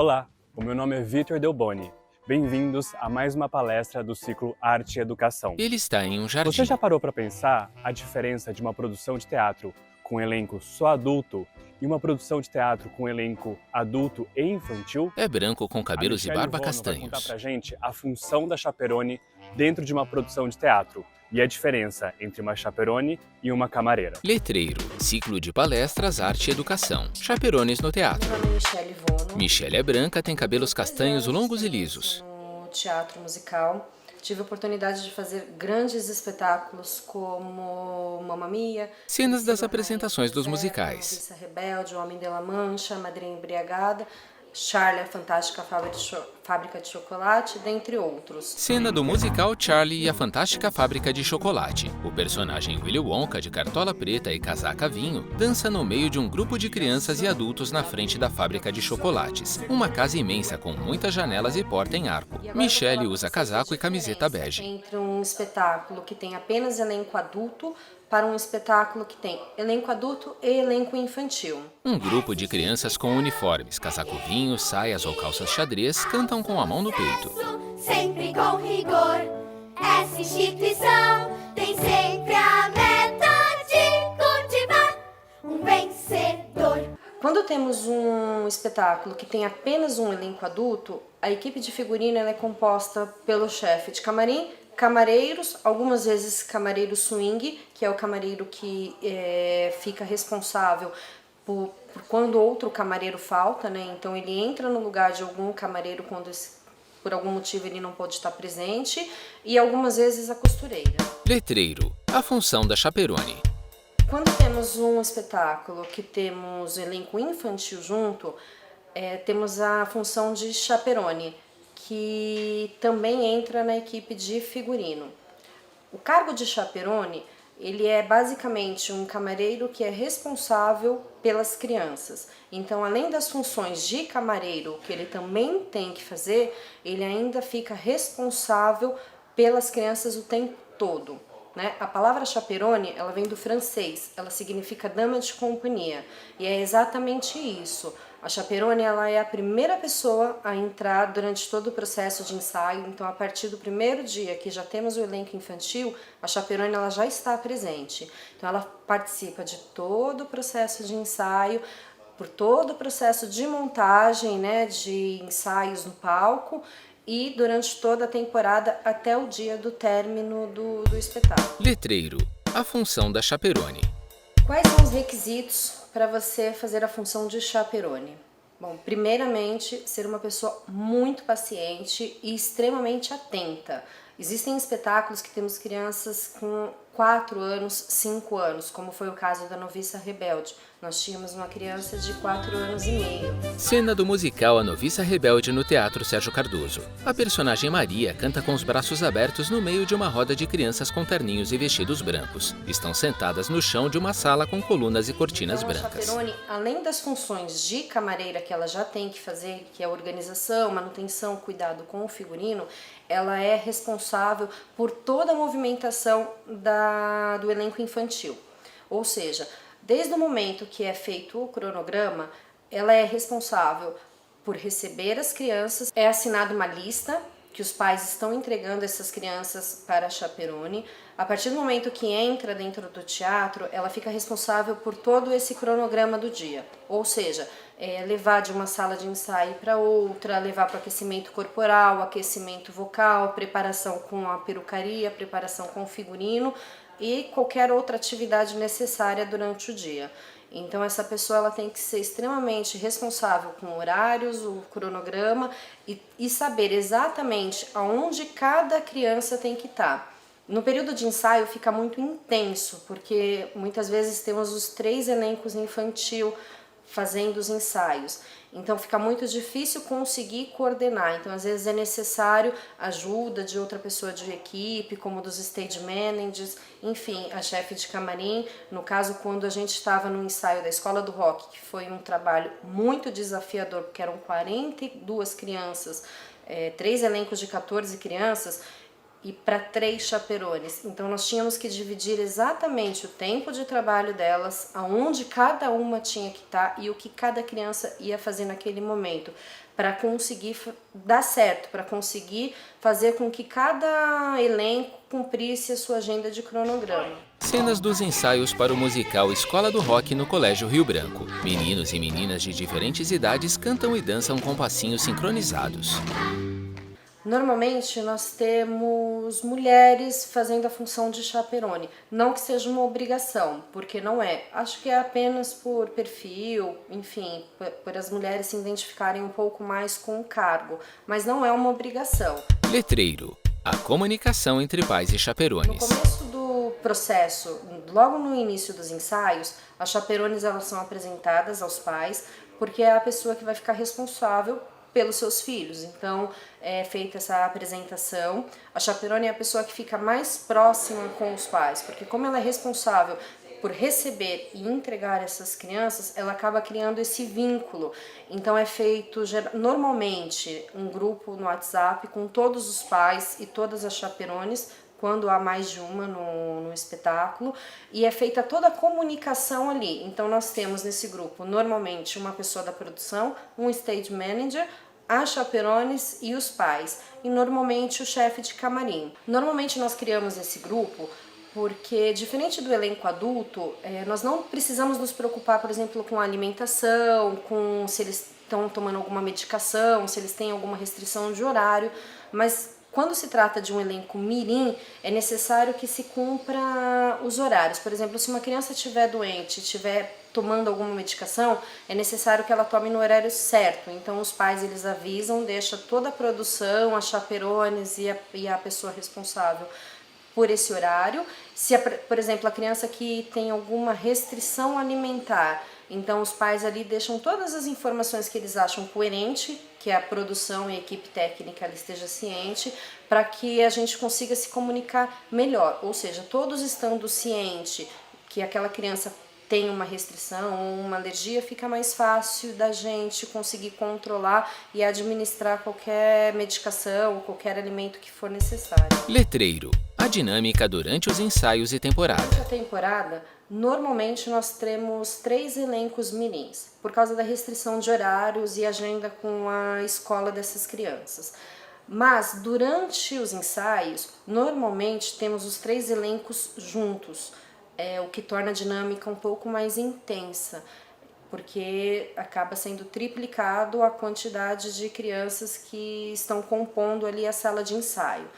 Olá, o meu nome é Vitor Delboni. Bem-vindos a mais uma palestra do ciclo Arte e Educação. Ele está em um jardim. Você já parou para pensar a diferença de uma produção de teatro com elenco só adulto e uma produção de teatro com elenco adulto e infantil? É branco com cabelos e barba Vai castanhos. contar pra gente a função da chaperone dentro de uma produção de teatro e a diferença entre uma chaperone e uma camareira. Letreiro, ciclo de palestras, arte e educação. Chaperones no teatro. Meu nome é Michele Vono. Michele é branca, tem cabelos castanhos longos e lisos. No teatro musical, tive a oportunidade de fazer grandes espetáculos como Mamma Mia, Cenas das apresentações dos musicais. Noviça Rebelde, O Homem de La Mancha, Madrinha Embriagada, Charlie, a Fantástica Fábrica de Chocolate, dentre outros. Cena do musical Charlie e a Fantástica Fábrica de Chocolate. O personagem Willy Wonka, de cartola preta e casaca vinho, dança no meio de um grupo de crianças e adultos na frente da fábrica de chocolates. Uma casa imensa com muitas janelas e porta em arco. Michele usa casaco e camiseta bege. Entre um espetáculo que tem apenas elenco adulto para um espetáculo que tem elenco adulto e elenco infantil. Um grupo de crianças com uniformes, casaco vinho, saias ou calças xadrez, cantam com a mão no peito. Sempre com rigor, essa instituição tem sempre a meta de cultivar um vencedor. Quando temos um espetáculo que tem apenas um elenco adulto, a equipe de figurino ela é composta pelo chefe de camarim, camareiros, algumas vezes camareiro swing, que é o camareiro que fica responsável por quando outro camareiro falta, né? Então ele entra no lugar de algum camareiro quando por algum motivo ele não pode estar presente, e algumas vezes a costureira. Letreiro, a função da chaperone. Quando temos um espetáculo que temos elenco infantil junto, temos a função de chaperone, que também entra na equipe de figurino. O cargo de chaperone, ele é basicamente um camareiro que é responsável pelas crianças. Então, além das funções de camareiro, que ele também tem que fazer, ele ainda fica responsável pelas crianças o tempo todo, né? A palavra chaperone, ela vem do francês, ela significa dama de companhia, e é exatamente isso. A chaperone, ela é a primeira pessoa a entrar durante todo o processo de ensaio. Então, a partir do primeiro dia que já temos o elenco infantil, a chaperone ela já está presente. Então, ela participa de todo o processo de ensaio, por todo o processo de montagem, né, de ensaios no palco, e durante toda a temporada até o dia do término do espetáculo. Letreiro, a função da chaperone. Quais são os requisitos para você fazer a função de chaperone? Bom, primeiramente, ser uma pessoa muito paciente e extremamente atenta. Existem espetáculos que temos crianças com 4 anos, 5 anos, como foi o caso da Noviça Rebelde. Nós tínhamos uma criança de 4 anos e meio. Cena do musical A Noviça Rebelde no Teatro Sérgio Cardoso. A personagem Maria canta com os braços abertos no meio de uma roda de crianças com terninhos e vestidos brancos. Estão sentadas no chão de uma sala com colunas e cortinas brancas. A chaperone, além das funções de camareira que ela já tem que fazer, que é organização, manutenção, cuidado com o figurino, ela é responsável por toda a movimentação do elenco infantil. Ou seja, desde o momento que é feito o cronograma, ela é responsável por receber as crianças, é assinada uma lista que os pais estão entregando essas crianças para a chaperone. A partir do momento que entra dentro do teatro, ela fica responsável por todo esse cronograma do dia. Ou seja, levar de uma sala de ensaio para outra, levar para o aquecimento corporal, aquecimento vocal, preparação com a perucaria, preparação com o figurino e qualquer outra atividade necessária durante o dia. Então essa pessoa ela tem que ser extremamente responsável com horários, o cronograma e saber exatamente aonde cada criança tem que estar. No período de ensaio fica muito intenso, porque muitas vezes temos os 3 elencos infantil fazendo os ensaios. Então fica muito difícil conseguir coordenar. Então às vezes é necessário ajuda de outra pessoa de equipe, como dos stage managers, enfim, a chefe de camarim. No caso, quando a gente estava no ensaio da Escola do Rock, que foi um trabalho muito desafiador, porque eram 42 crianças, 3 elencos de 14 crianças, e para 3 chaperones. Então nós tínhamos que dividir exatamente o tempo de trabalho delas, aonde cada uma tinha que estar e o que cada criança ia fazer naquele momento, para conseguir dar certo, para conseguir fazer com que cada elenco cumprisse a sua agenda de cronograma. Cenas dos ensaios para o musical Escola do Rock no Colégio Rio Branco. Meninos e meninas de diferentes idades cantam e dançam com passinhos sincronizados. Normalmente nós temos mulheres fazendo a função de chaperone, não que seja uma obrigação, porque não é. Acho que é apenas por perfil, enfim, por as mulheres se identificarem um pouco mais com o cargo, mas não é uma obrigação. Letreiro. A comunicação entre pais e chaperones. No começo do processo, logo no início dos ensaios, as chaperones elas são apresentadas aos pais, porque é a pessoa que vai ficar responsável pelos seus filhos. Então é feita essa apresentação. A chaperone é a pessoa que fica mais próxima com os pais, porque como ela é responsável por receber e entregar essas crianças, ela acaba criando esse vínculo. Então é feito normalmente um grupo no WhatsApp com todos os pais e todas as chaperones, quando há mais de uma no espetáculo, e é feita toda a comunicação ali. Então nós temos nesse grupo normalmente uma pessoa da produção, um stage manager, as chaperones e os pais, e normalmente o chefe de camarim. Normalmente nós criamos esse grupo porque, diferente do elenco adulto, nós não precisamos nos preocupar, por exemplo, com a alimentação, com se eles estão tomando alguma medicação, se eles têm alguma restrição de horário, mas quando se trata de um elenco mirim, é necessário que se cumpra os horários. Por exemplo, se uma criança estiver doente, estiver tomando alguma medicação, é necessário que ela tome no horário certo. Então os pais eles avisam, deixa toda a produção, as chaperones e a pessoa responsável por esse horário. Se, por exemplo, a criança que tem alguma restrição alimentar, então os pais ali deixam todas as informações que eles acham coerente, que a produção e a equipe técnica ela esteja ciente, para que a gente consiga se comunicar melhor. Ou seja, todos estando cientes que aquela criança tem uma restrição ou uma alergia, fica mais fácil da gente conseguir controlar e administrar qualquer medicação ou qualquer alimento que for necessário. Letreiro. A dinâmica durante os ensaios e temporada. Durante a temporada, normalmente nós temos 3 elencos mirins, por causa da restrição de horários e agenda com a escola dessas crianças. Mas durante os ensaios, normalmente temos os 3 elencos juntos, o que torna a dinâmica um pouco mais intensa, porque acaba sendo triplicado a quantidade de crianças que estão compondo ali a sala de ensaio.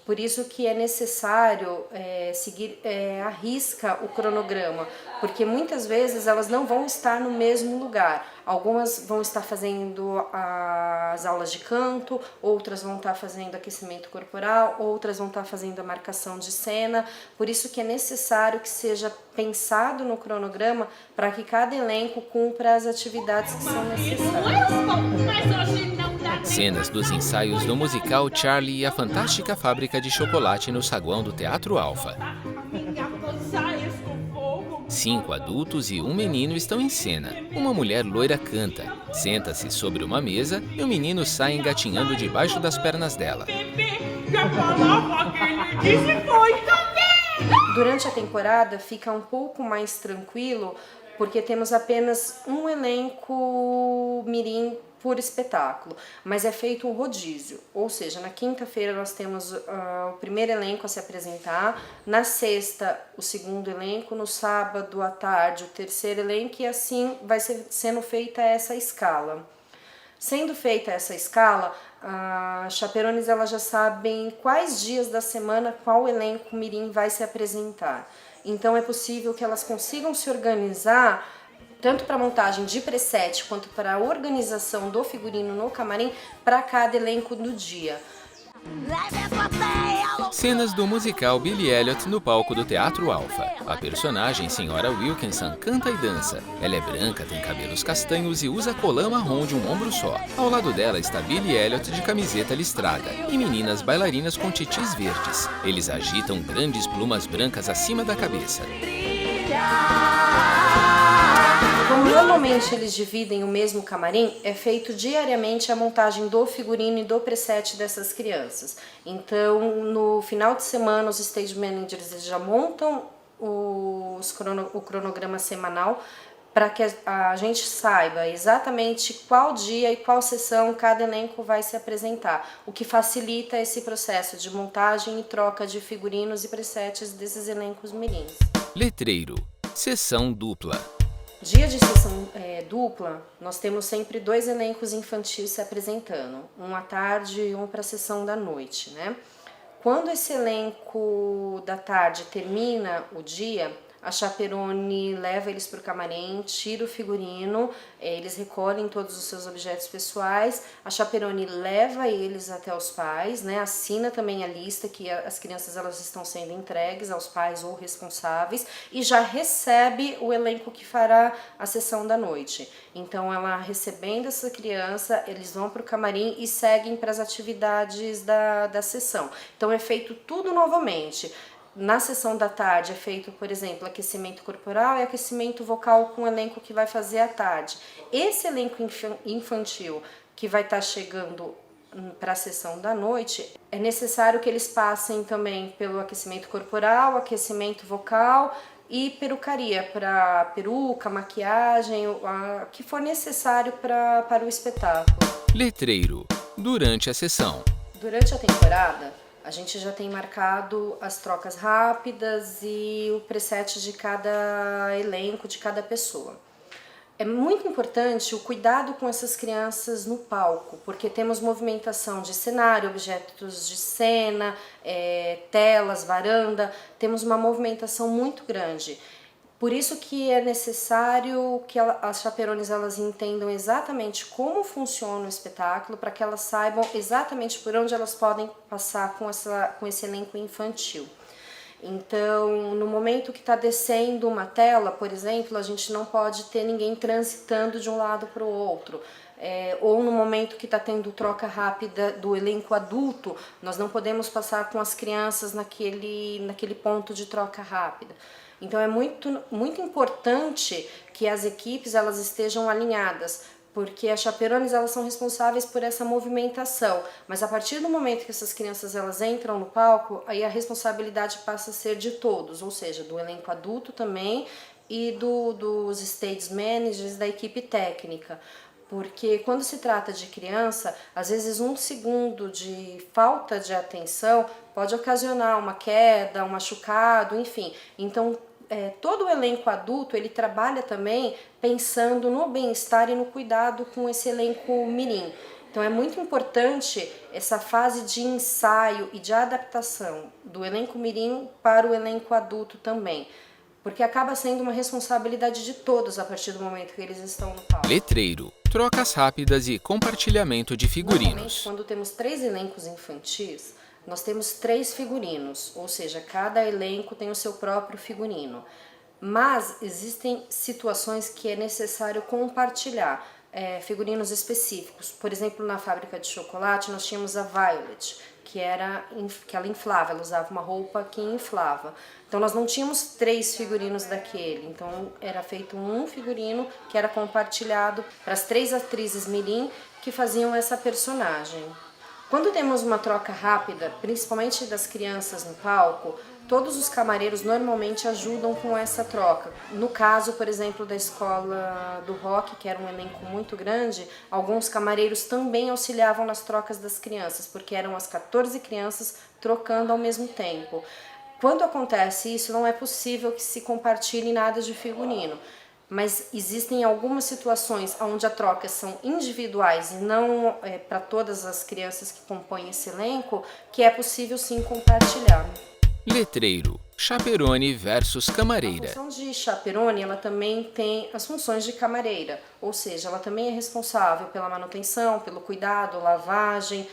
Por isso que é necessário seguir à risca o cronograma, porque muitas vezes elas não vão estar no mesmo lugar. Algumas vão estar fazendo as aulas de canto, outras vão estar fazendo aquecimento corporal, outras vão estar fazendo a marcação de cena. Por isso que é necessário que seja pensado no cronograma para que cada elenco cumpra as atividades que são necessárias. Cenas dos ensaios do musical Charlie e a Fantástica Fábrica de Chocolate no saguão do Teatro Alfa. 5 adultos e um menino estão em cena. Uma mulher loira canta, senta-se sobre uma mesa e o menino sai engatinhando debaixo das pernas dela. Durante a temporada fica um pouco mais tranquilo, porque temos apenas um elenco mirim por espetáculo, mas é feito um rodízio, ou seja, na quinta-feira nós temos o primeiro elenco a se apresentar, na sexta o segundo elenco, no sábado à tarde o terceiro elenco e assim vai sendo feita essa escala. Sendo feita essa escala, as chaperones elas já sabem quais dias da semana qual elenco mirim vai se apresentar. Então é possível que elas consigam se organizar tanto para a montagem de preset quanto para a organização do figurino no camarim para cada elenco do dia. Cenas do musical Billy Elliot no palco do Teatro Alfa. A personagem Sra. Wilkinson canta e dança. Ela é branca, tem cabelos castanhos e usa colã marrom de um ombro só. Ao lado dela está Billy Elliot de camiseta listrada e meninas bailarinas com titis verdes. Eles agitam grandes plumas brancas acima da cabeça. Como normalmente eles dividem o mesmo camarim, é feito diariamente a montagem do figurino e do preset dessas crianças. Então, no final de semana, os stage managers já montam o cronograma semanal para que a gente saiba exatamente qual dia e qual sessão cada elenco vai se apresentar, o que facilita esse processo de montagem e troca de figurinos e presets desses elencos mirins. Letreiro. Sessão dupla. Dia de sessão dupla, nós temos sempre 2 elencos infantis se apresentando, um à tarde e um para a sessão da noite, né? Quando esse elenco da tarde termina o dia, a chaperone leva eles para o camarim, tira o figurino, eles recolhem todos os seus objetos pessoais, a chaperone leva eles até os pais, né, assina também a lista que as crianças elas estão sendo entregues aos pais ou responsáveis e já recebe o elenco que fará a sessão da noite. Então ela recebendo essa criança, eles vão para o camarim e seguem para as atividades da sessão. Então é feito tudo novamente. Na sessão da tarde é feito, por exemplo, aquecimento corporal e aquecimento vocal com o elenco que vai fazer à tarde. Esse elenco infantil que vai estar chegando para a sessão da noite, é necessário que eles passem também pelo aquecimento corporal, aquecimento vocal e perucaria, para peruca, maquiagem, o que for necessário para o espetáculo. Letreiro. Durante a sessão. Durante a temporada, a gente já tem marcado as trocas rápidas e o preset de cada elenco, de cada pessoa. É muito importante o cuidado com essas crianças no palco, porque temos movimentação de cenário, objetos de cena, telas, varanda, temos uma movimentação muito grande. Por isso que é necessário que as chaperones elas entendam exatamente como funciona o espetáculo, para que elas saibam exatamente por onde elas podem passar com esse elenco infantil. Então, no momento que está descendo uma tela, por exemplo, a gente não pode ter ninguém transitando de um lado para o outro. Ou no momento que está tendo troca rápida do elenco adulto, nós não podemos passar com as crianças naquele ponto de troca rápida. Então é muito importante que as equipes elas estejam alinhadas, porque as chaperones elas são responsáveis por essa movimentação, mas a partir do momento que essas crianças elas entram no palco, aí a responsabilidade passa a ser de todos, ou seja, do elenco adulto também e dos stage managers, da equipe técnica. Porque quando se trata de criança, às vezes 1 segundo de falta de atenção pode ocasionar uma queda, um machucado, enfim. Então, todo o elenco adulto, ele trabalha também pensando no bem-estar e no cuidado com esse elenco mirim. Então é muito importante essa fase de ensaio e de adaptação do elenco mirim para o elenco adulto também. Porque acaba sendo uma responsabilidade de todos a partir do momento que eles estão no palco. Letreiro. Trocas rápidas e compartilhamento de figurinos. Normalmente, quando temos 3 elencos infantis, nós temos 3 figurinos, ou seja, cada elenco tem o seu próprio figurino. Mas existem situações que é necessário compartilhar figurinos específicos. Por exemplo, na fábrica de chocolate nós tínhamos a Violet, que ela inflava, ela usava uma roupa que inflava. Então nós não tínhamos 3 figurinos daquele, então era feito um figurino que era compartilhado para as 3 atrizes mirim que faziam essa personagem. Quando temos uma troca rápida, principalmente das crianças no palco, todos os camareiros normalmente ajudam com essa troca. No caso, por exemplo, da escola do rock, que era um elenco muito grande, alguns camareiros também auxiliavam nas trocas das crianças, porque eram as 14 crianças trocando ao mesmo tempo. Quando acontece isso, não é possível que se compartilhe nada de figurino. Mas existem algumas situações onde as trocas são individuais e não para todas as crianças que compõem esse elenco, que é possível sim compartilhar. Letreiro. Chaperone versus camareira. A função de chaperone, ela também tem as funções de camareira, ou seja, ela também é responsável pela manutenção, pelo cuidado, lavagem,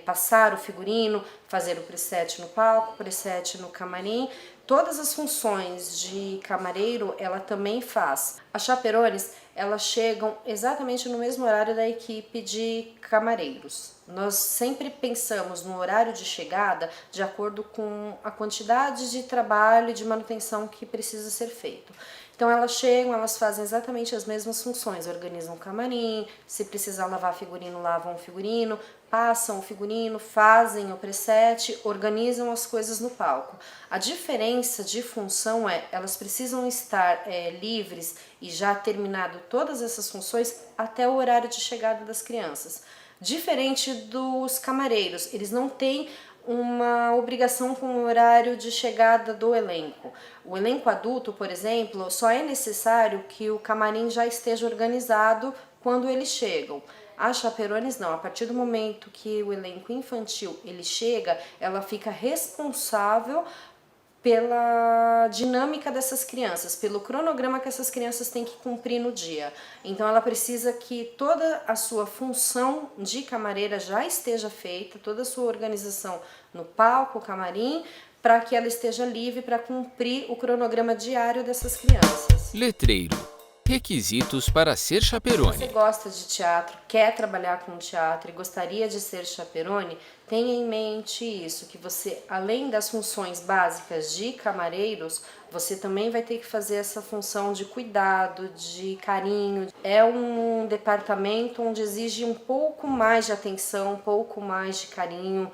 passar o figurino, fazer o preset no palco, preset no camarim. Todas as funções de camareiro ela também faz. As chaperones, elas chegam exatamente no mesmo horário da equipe de camareiros. Nós sempre pensamos no horário de chegada de acordo com a quantidade de trabalho e de manutenção que precisa ser feito. Então elas chegam, elas fazem exatamente as mesmas funções, organizam o camarim, se precisar lavar figurino, lavam o figurino, passam o figurino, fazem o preset, organizam as coisas no palco. A diferença de função é, elas precisam estar livres e já terminado todas essas funções até o horário de chegada das crianças. Diferente dos camareiros, eles não têm uma obrigação com o horário de chegada do elenco. O elenco adulto, por exemplo, só é necessário que o camarim já esteja organizado quando eles chegam. As chaperones não, a partir do momento que o elenco infantil ele chega, ela fica responsável pela dinâmica dessas crianças, pelo cronograma que essas crianças têm que cumprir no dia. Então ela precisa que toda a sua função de camareira já esteja feita, toda a sua organização no palco, camarim, para que ela esteja livre para cumprir o cronograma diário dessas crianças. Letreiro. Requisitos para ser chaperone. Se você gosta de teatro, quer trabalhar com teatro e gostaria de ser chaperone, tenha em mente isso, que você, além das funções básicas de camareiros, você também vai ter que fazer essa função de cuidado, de carinho. É um departamento onde exige um pouco mais de atenção, um pouco mais de carinho,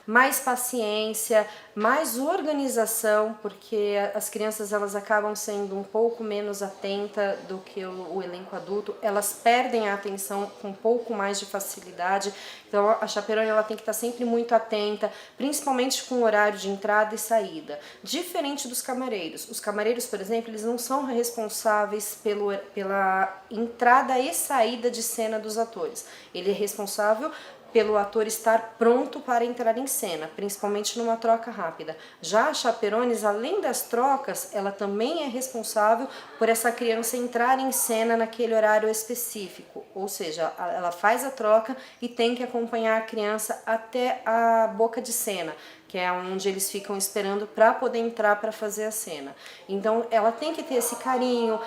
mais paciência, mais organização, porque as crianças elas acabam sendo um pouco menos atentas do que o elenco adulto, elas perdem a atenção com um pouco mais de facilidade. Então a chaperone ela tem que estar sempre muito atenta, principalmente com o horário de entrada e saída. Diferente dos camareiros. Os camareiros, por exemplo, eles não são responsáveis pela entrada e saída de cena dos atores. Ele é responsável pelo ator estar pronto para entrar em cena, principalmente numa troca rápida. Já a chaperones, além das trocas, ela também é responsável por essa criança entrar em cena naquele horário específico, ou seja, ela faz a troca e tem que acompanhar a criança até a boca de cena, que é onde eles ficam esperando para poder entrar para fazer a cena. Então ela tem que ter esse carinho,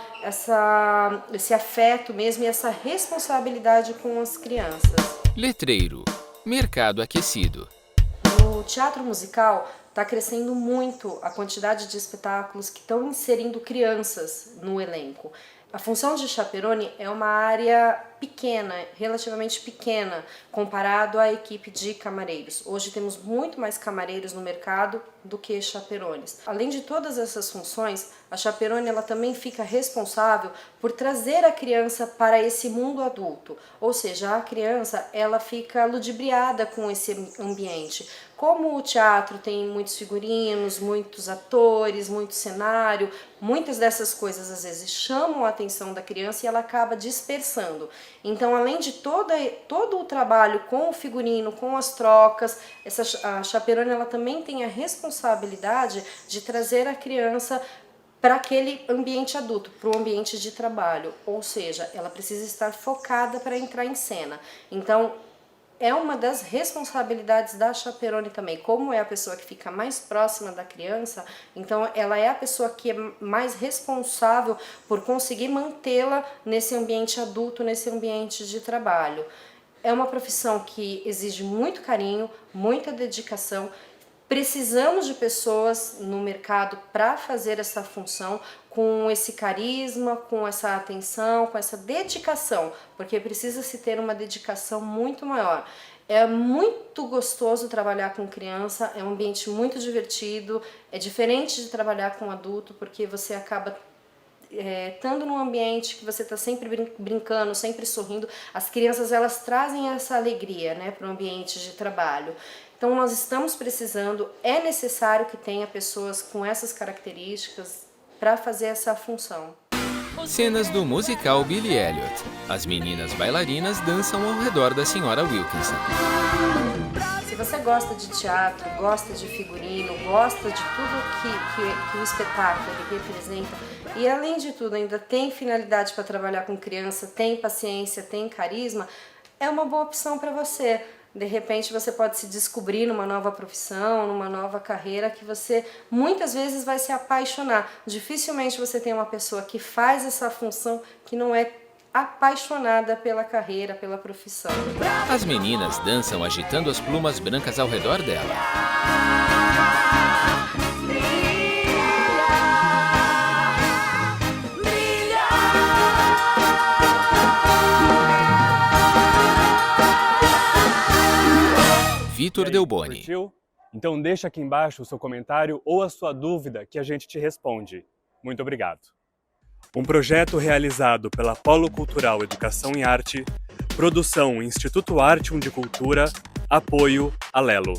esse afeto mesmo e essa responsabilidade com as crianças. Letreiro. Mercado aquecido. No teatro musical está crescendo muito a quantidade de espetáculos que estão inserindo crianças no elenco. A função de chaperone é uma área pequena, relativamente pequena, comparado à equipe de camareiros. Hoje temos muito mais camareiros no mercado do que chaperones. Além de todas essas funções, a chaperone ela também fica responsável por trazer a criança para esse mundo adulto. Ou seja, a criança ela fica ludibriada com esse ambiente. Como o teatro tem muitos figurinos, muitos atores, muito cenário, muitas dessas coisas às vezes chamam a atenção da criança e ela acaba dispersando. Então, além de todo o trabalho com o figurino, com as trocas, a chaperone ela também tem a responsabilidade de trazer a criança para aquele ambiente adulto, para o ambiente de trabalho. Ou seja, ela precisa estar focada para entrar em cena. Então, é uma das responsabilidades da chaperone também. Como é a pessoa que fica mais próxima da criança, então ela é a pessoa que é mais responsável por conseguir mantê-la nesse ambiente adulto, nesse ambiente de trabalho. É uma profissão que exige muito carinho, muita dedicação. Precisamos de pessoas no mercado para fazer essa função com esse carisma, com essa atenção, com essa dedicação, porque precisa se ter uma dedicação muito maior. É muito gostoso trabalhar com criança, é um ambiente muito divertido, é diferente de trabalhar com adulto, porque você acaba estando num ambiente que você está sempre brincando, sempre sorrindo. As crianças elas trazem essa alegria, né, para o ambiente de trabalho. Então nós estamos precisando, é necessário que tenha pessoas com essas características para fazer essa função. Cenas do musical Billy Elliot. As meninas bailarinas dançam ao redor da senhora Wilkinson. Se você gosta de teatro, gosta de figurino, gosta de tudo que o espetáculo ele representa e além de tudo ainda tem finalidade para trabalhar com criança, tem paciência, tem carisma, é uma boa opção para você. De repente você pode se descobrir numa nova profissão, numa nova carreira que você muitas vezes vai se apaixonar. Dificilmente você tem uma pessoa que faz essa função que não é apaixonada pela carreira, pela profissão. As meninas dançam agitando as plumas brancas ao redor dela. Vitor Delboni. Curtiu? Então deixa aqui embaixo o seu comentário ou a sua dúvida que a gente te responde. Muito obrigado. Um projeto realizado pela Polo Cultural Educação e Arte, produção Instituto Artium de Cultura, apoio Alelo.